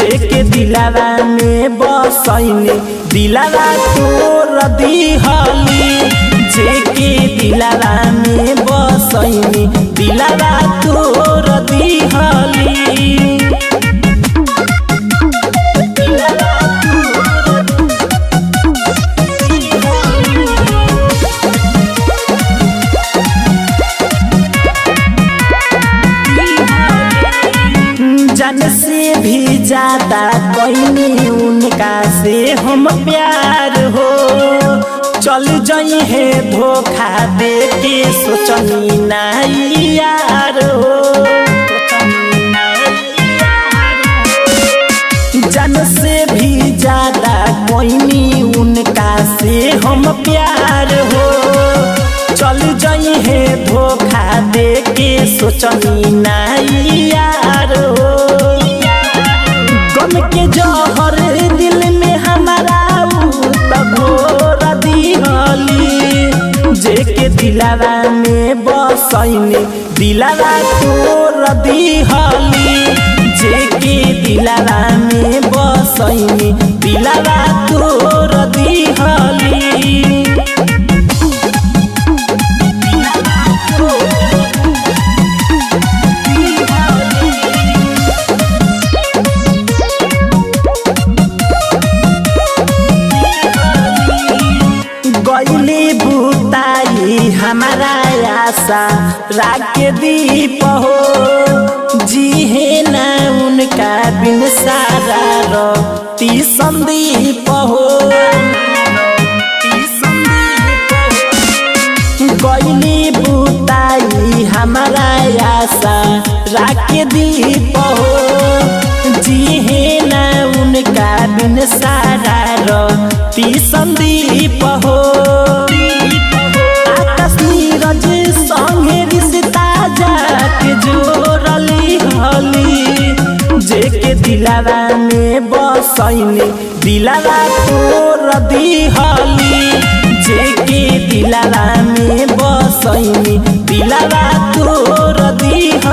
जेके दिलावा में बसैनी दिलावा तोर दिहली। जेके दिलावा में बसैनी दिलावा तोर दिहली। जान से भी ज्यादा कईनी उनका से हम प्यार हो। चल जाई है धोखा दे के सोचनी नहीं यार हो। जान से भी ज्यादा कईनी उनका से हम प्यार हो। चल जाई है धोखा दे के सोचनी नहीं यार हो। गम के जहर दिल में हमारा घोर दिहली। जेके दिलावा में बसैनी दिलावा तोर दिहली। जेके दिलावा में बसैनी दिलावा तोर दिहली। गईली बुताई हमारा आशा राख दीप हो। जीहे ना उनका बिन सारा रती संदीप हो। गईली बुताई हमारा आशा राख दीप हो। जीहे ना उनका बिन सारा रती संदीप हो। आकाश नीरज संगे रिश्ता जाके जोड़ली हली। जेके दिलावा में बसैनी दिलावा तोर दिहली। जेके दिलावा में बसैनी दिलावा तोर दिहली।